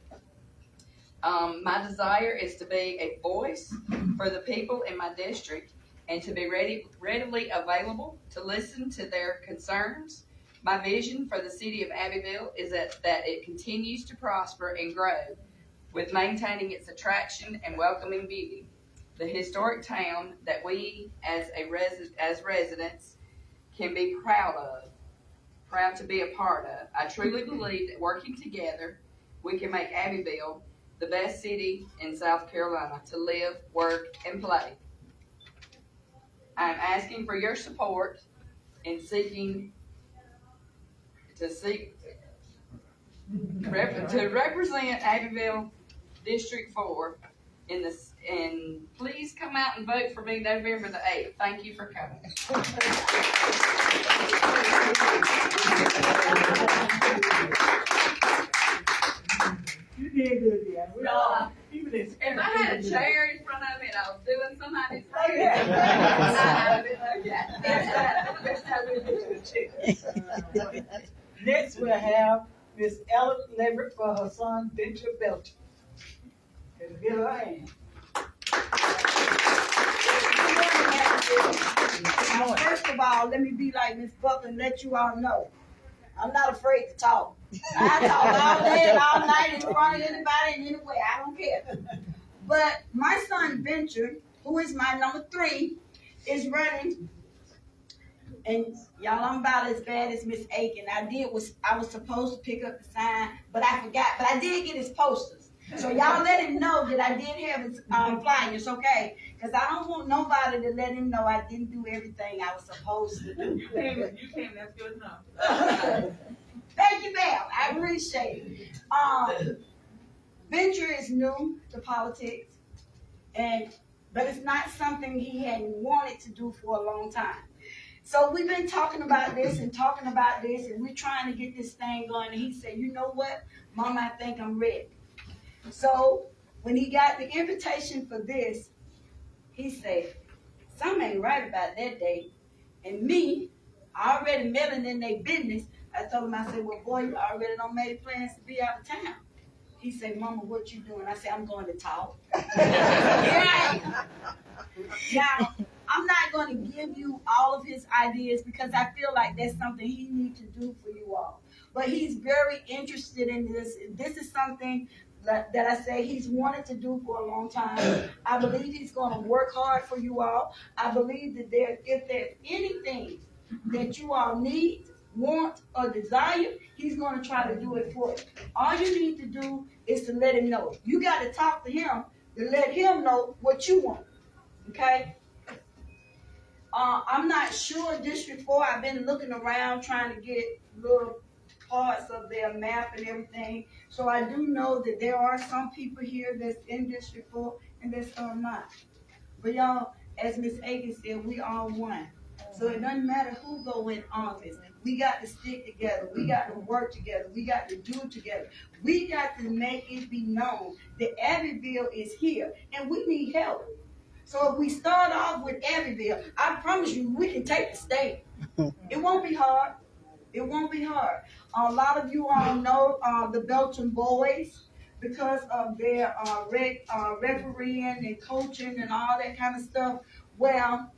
My desire is to be a voice for the people in my district and to be readily available to listen to their concerns. My vision for the city of Abbeville is that it continues to prosper and grow with maintaining its attraction and welcoming beauty. The historic town that we as residents can be proud to be a part of. I truly believe that working together, we can make Abbeville the best city in South Carolina to live, work, and play. I'm asking for your support in seeking to represent Abbeville District 4 and please come out and vote for me November the 8th. Thank you for coming. You did good, Deanna. We all, even this. If I had a chair in front of me and I was doing somebody's Oh, yeah. Next, we'll have Miss Ellen Leverett for her son, Venture Belcher. Give her a hand. Now, first of all, let me be like Miss Butler and let you all know, I'm not afraid to talk. I talk all day and all night in front of anybody and anywhere. I don't care. But my son Venture, who is my number 3, is running. And y'all, I'm about as bad as Miss Aiken. I was supposed to pick up the sign, but I forgot. But I did get his posters. So y'all let him know that I did have his flyers, okay? Because I don't want nobody to let him know I didn't do everything I was supposed to do. You came, that's good enough. Thank you, ma'am. I appreciate it. Venture is new to politics, but it's not something he hadn't wanted to do for a long time. So we've been talking about this, and we're trying to get this thing going. And he said, you know what, Mama, I think I'm ready. So when he got the invitation for this, he said, something ain't right about that day. And me, I already meddling in their business. I told him, I said, well, boy, you already done made plans to be out of town. He said, Mama, what you doing? I said, I'm going to talk. Yeah. Now, I'm not going to give you all of his ideas because I feel like that's something he needs to do for you all. But he's very interested in this. This is something that I say he's wanted to do for a long time. I believe he's going to work hard for you all. I believe that if there's anything that you all need, want, or desire, he's going to try to do it for you. All you need to do is to let him know. You got to talk to him to let him know what you want. Okay? I'm not sure District 4. I've been looking around trying to get little parts of their map and everything. So I do know that there are some people here that's in District 4 and there's some not. But y'all, as Miss Aiken said, we all one. So it doesn't matter who go in office. We got to stick together. We got to work together. We got to do it together. We got to make it be known that Abbeville is here and we need help. So if we start off with Abbeville, I promise you we can take the state. It won't be hard. It won't be hard. A lot of you all know the Belton boys because of their refereeing and coaching and all that kind of stuff. Well,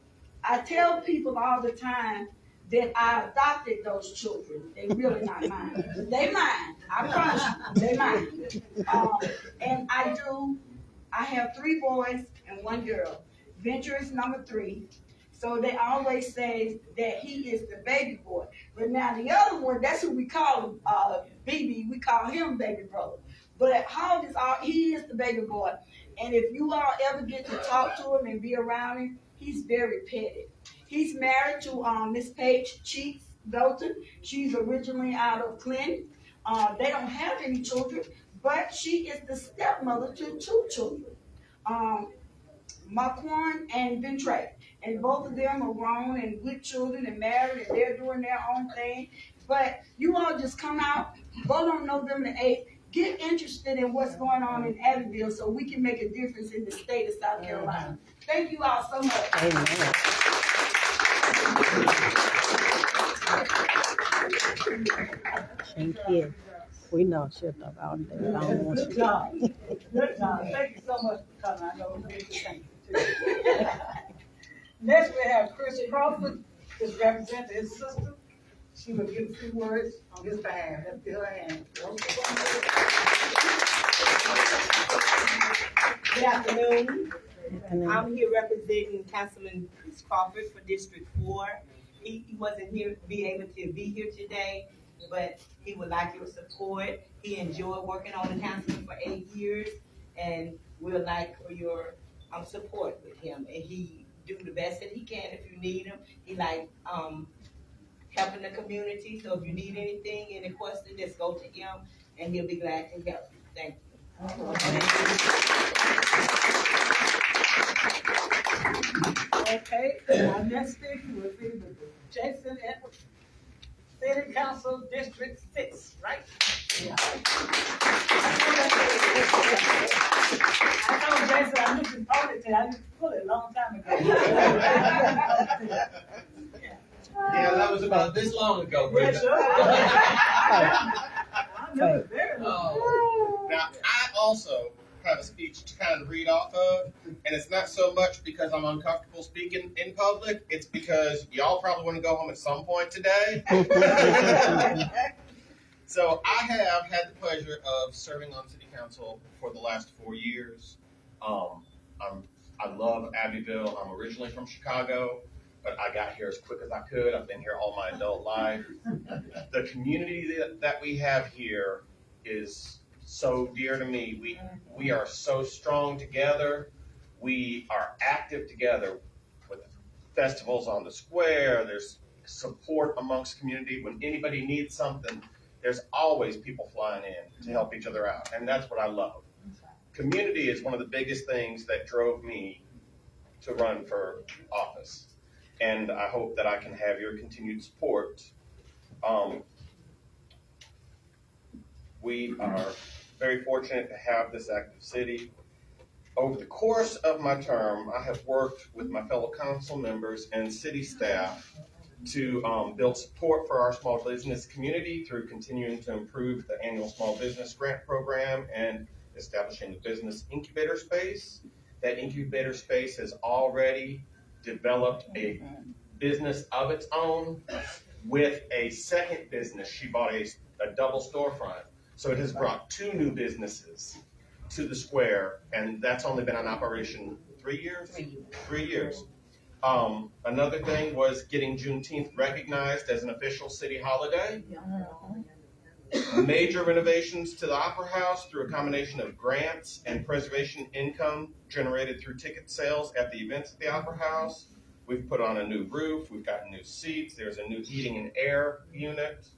I tell people all the time that I adopted those children. They really not mine. They mine. I promise you, they mine. And I have 3 boys and 1 girl. Venture is number 3. So they always say that he is the baby boy. But now the other one, that's who we call him, BB. We call him baby brother. But Hog he is the baby boy. And if you all ever get to talk to him and be around him, he's very petty. He's married to Miss Paige Cheeks Belton. She's originally out of Clinton. They don't have any children, but she is the stepmother to 2 children, Marquand and Ventre. And both of them are grown and with children and married, and they're doing their own thing. But you all just come out, vote on November 8th, get interested in what's going on in Abbeville so we can make a difference in the state of South Carolina. Thank you all so much. Amen. Thank you. We know shit about it. I don't want Good to. job. Good job. Thank you so much for coming. I know it's a thank you too. Next, we have Chris Crawford, who's representing his sister. She will give a few words on his behalf. Let's give her a hand. Good afternoon. I'm here representing Councilman Chris Crawford for District 4. He wasn't here to be able to be here today, but he would like your support. He enjoyed working on the council for 8 years, and we would like for your support with him. And he do the best that he can if you need him. He like helping the community. So if you need anything, any question, just go to him, and he'll be glad to help you. Thank you. Okay, our next speaker will be Jason Edwards, City Council District 6, right? Yeah. I told Jason I knew you told it to. I used to pull it a long time ago. Yeah, that was about this long ago, Brenda. I know it very well. Now, I also have a speech to kind of read off of, and it's not so much because I'm uncomfortable speaking in public, it's because y'all probably want to go home at some point today. So I have had the pleasure of serving on city council for the last 4 years. I love Abbeville. I'm originally from Chicago, but I got here as quick as I could. I've been here all my adult life. The community that we have here is so dear to me. We are so strong together. We are active together with festivals on the square. There's support amongst community. When anybody needs something, there's always people flying in to help each other out. And that's what I love. Community is one of the biggest things that drove me to run for office. And I hope that I can have your continued support. We are very fortunate to have this active city. Over the course of my term, I have worked with my fellow council members and city staff to build support for our small business community through continuing to improve the annual small business grant program and establishing the business incubator space. That incubator space has already developed a business of its own with a second business. She bought a double storefront. So it has brought 2 new businesses to the square, and that's only been in operation 3 years? 3 years. Another thing was getting Juneteenth recognized as an official city holiday. Major renovations to the Opera House through a combination of grants and preservation income generated through ticket sales at the events at the Opera House. We've put on a new roof. We've got new seats. There's a new heating and air unit.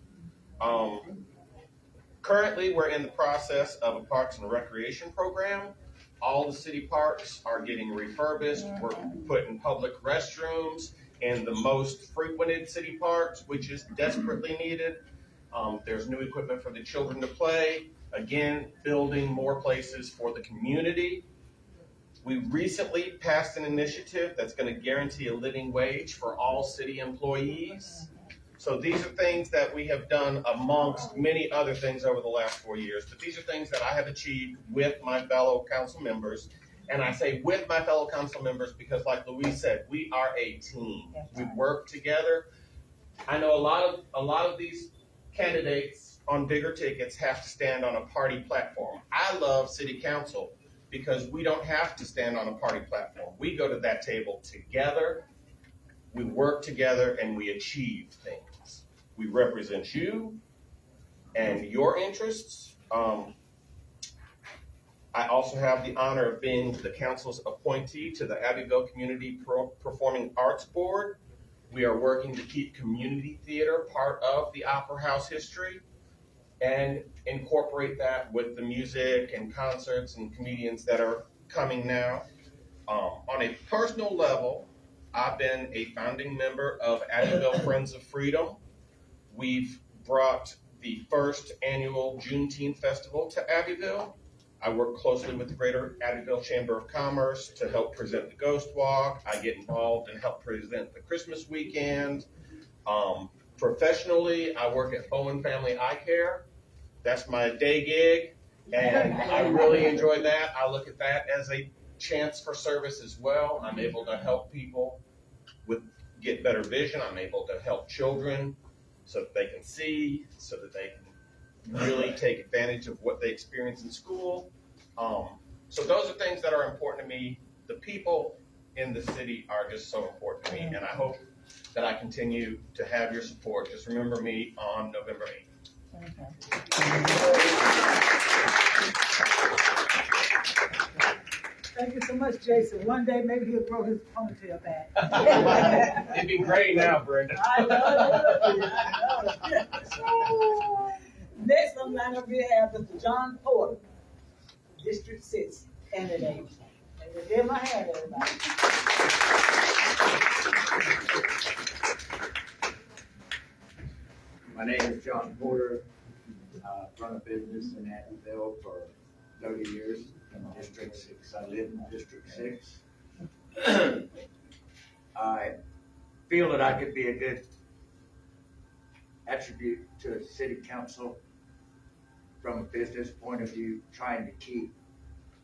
Currently, we're in the process of a parks and recreation program. All the city parks are getting refurbished. We're putting public restrooms in the most frequented city parks, which is desperately needed. There's new equipment for the children to play. Again, building more places for the community. We recently passed an initiative that's going to guarantee a living wage for all city employees. So these are things that we have done amongst many other things over the last 4 years, but these are things that I have achieved with my fellow council members. And I say with my fellow council members because like Louise said, we are a team. We work together. I know a lot of these candidates on bigger tickets have to stand on a party platform. I love city council because we don't have to stand on a party platform. We go to that table together, we work together, and we achieve things. We represent you and your interests. I also have the honor of being the council's appointee to the Abbeville Community Performing Arts Board. We are working to keep community theater part of the Opera House history and incorporate that with the music and concerts and comedians that are coming now. On a personal level, I've been a founding member of Abbeville Friends of Freedom. We've brought the first annual Juneteenth Festival to Abbeville. I work closely with the Greater Abbeville Chamber of Commerce to help present the Ghost Walk. I get involved and help present the Christmas weekend. Professionally, I work at Bowen Family Eye Care. That's my day gig, and I really enjoy that. I look at that as a chance for service as well. I'm able to help people get better vision. I'm able to help children so that they can see, so that they can really take advantage of what they experience in school. So those are things that are important to me. The people in the city are just so important to me, and I hope that I continue to have your support. Just remember me on November 8th. Thank you so much, Jason. One day maybe he'll grow his ponytail back. It'd be great now, Brenda. I know it. Next on lineup we have Mr. John Porter, District 6 candidate. And you hear my hand, everybody. My name is John Porter. Run a business in Abbeville for 30 years in District 6. I live in District 6. I feel that I could be a good attribute to a city council from a business point of view, trying to keep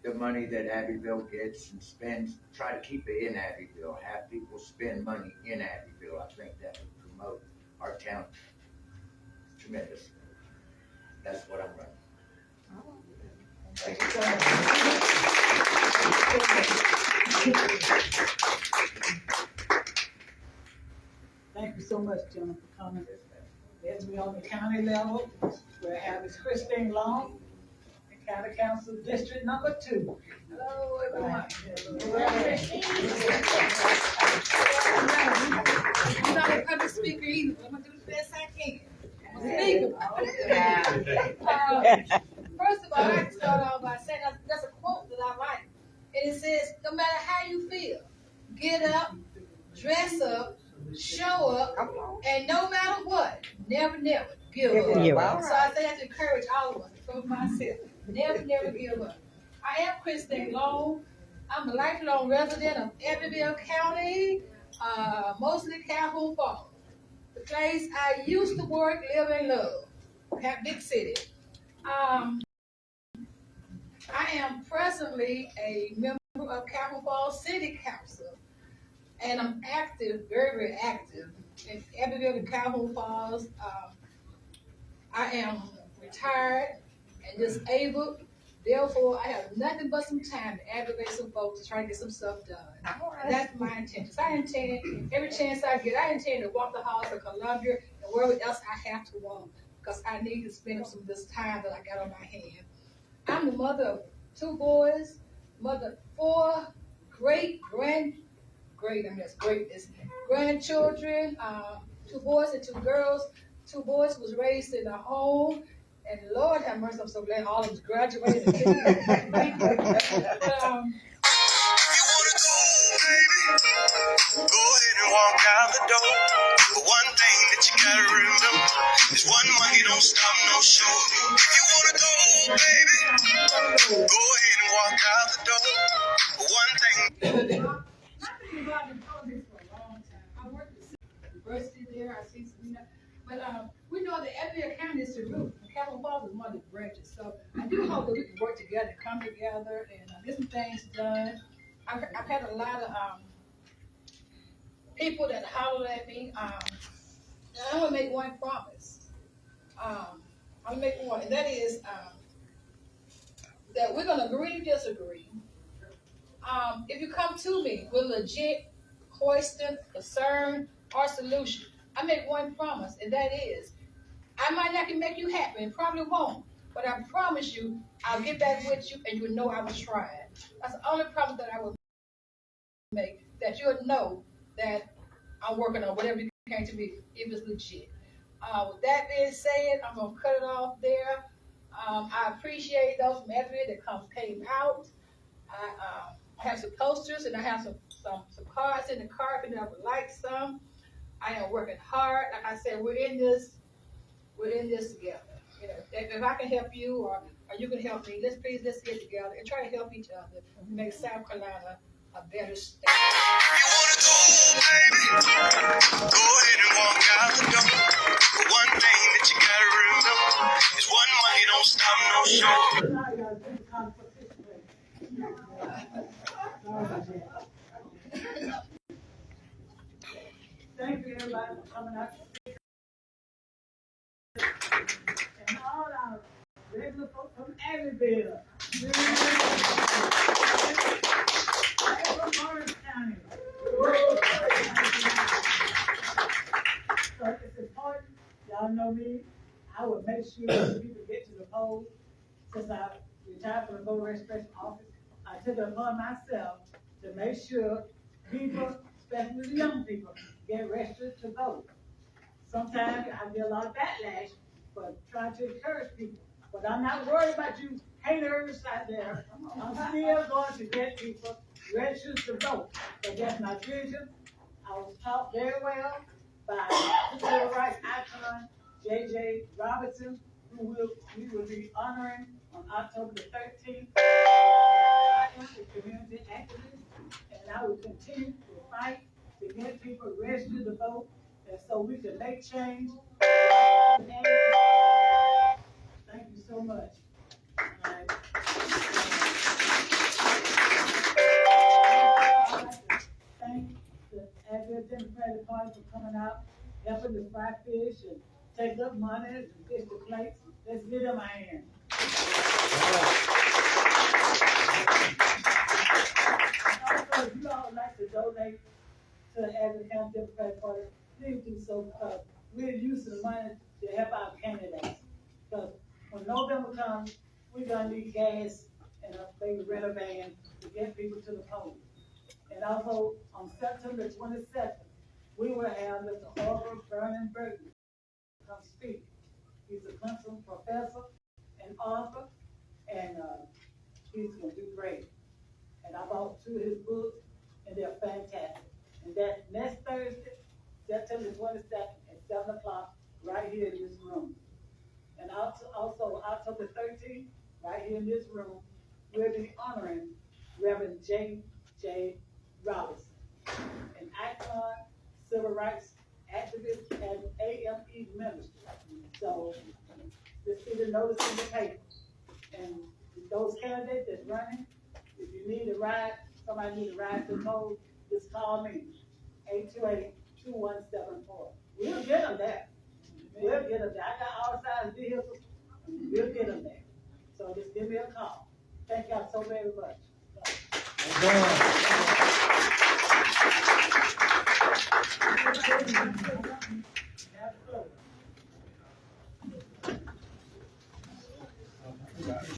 the money that Abbeville gets and spends, try to keep it in Abbeville, have people spend money in Abbeville. I think that would promote our town tremendously. That's what I'm running. Thank you so much. Thank you so much, John, for coming. As we on the county level, we have Ms. Christine Long, the County Council District Number 2. Hello, everyone. I'm not a public speaker either, but I'm gonna do the best I can. First of all, I have to start off by saying that's a quote that I like. And it says, no matter how you feel, get up, dress up, show up, and no matter what, never give up. Yeah. So I say that to encourage all of us, including myself. Never give up. I am Christine Long. I'm a lifelong resident of Abbeville County, mostly Calhoun Falls. The place I used to work, live, and love. Big city. I am presently a member of Calhoun Falls City Council, and I'm active, very, very active in Abbeville and Calhoun Falls. I am retired and disabled. Therefore, I have nothing but some time to aggravate some folks to try to get some stuff done. And that's my intention. So I intend, every chance I get, I intend to walk the halls of Columbia and wherever else I have to walk, because I need to spend some of this time that I got on my hand. I'm the mother of 2 boys, mother of 4 grandchildren, 2 boys and 2 girls. 2 boys was raised in a home. And Lord have mercy, I'm so glad all of them graduated. But, If you wanna go, baby, go ahead and walk out the door. But one thing that you gotta remember is one monkey don't stop no show. If you wanna go, baby, go ahead and walk out the door. But one thing. I've been involved in politics for a long time. I worked at the university there. I see some, but we know that Abbeville County is the root. Calhoun Falls is one of the branches. So I do hope that we can work together, come together, and get some things done. I've had a lot of people that holler at me. And I'm gonna make one promise. I'm gonna make one, and that is that we're gonna agree to disagree. If you come to me with legit question, concern, or solution, I make one promise, and that is, I might not can make you happy, and probably won't, but I promise you, I'll get back with you, and you'll know I was trying. That's the only promise that I will make, that you'll know that I'm working on whatever you can to be, if it's legit. With that being said, I'm gonna cut it off there. I appreciate those from everywhere that came out. I have some posters and I have some cards in the car if you would like some. I am working hard. Like I said, we're in this together. You know, if I can help you or you can help me, let's get together and try to help each other to make South Carolina a better state. Go ahead and walk out the door. But one thing that you gotta remember is one money don't stop no show. Thank you everybody for coming out. And all our regular folks from Abbeville. From Orange County. So it's important, y'all know me, I will make sure that people get to the polls. Since I retired from the voter registration office, I took it upon myself to make sure people, especially the young people, get registered to vote. Sometimes I get a lot of backlash for trying to encourage people, but I'm not worried about you haters out there. I'm still going to get people registered to vote. But that's my vision. I was taught very well by civil rights icon J.J. Robinson, who we will be honoring on October the 13th. I am a community activist, and I will continue to fight to get people registered to vote, and so we can make change. Thank you so much. Thank the Abbeville Democratic Party for coming out, helping to fry fish and take up money and fish the plates. Let's give them a hand. Also, if you all would like to donate to the Abbeville County Democratic Party, please do so, because we're using the money to help our candidates. Because when November comes, we're gonna need gas and maybe rent a van to get people to the polls. And also, on September 22nd, we will have Mr. Oliver Vernon Burton come speak. He's a Clemson professor and author, and he's gonna do great. And I bought 2 of his books, and they're fantastic. And that's next Thursday, September 22nd at 7 o'clock, right here in this room. And also October 13th, right here in this room, we'll be honoring Reverend J.J. Robinson, an icon, civil rights activist, and AME minister. So, just see the notice in the paper. And those candidates that's running, if you need a ride, somebody need a ride to vote, just call me, 828-2174. We'll get them there. We'll get them there. I got all size vehicles. We'll get them there. So just give me a call. Thank y'all so very much.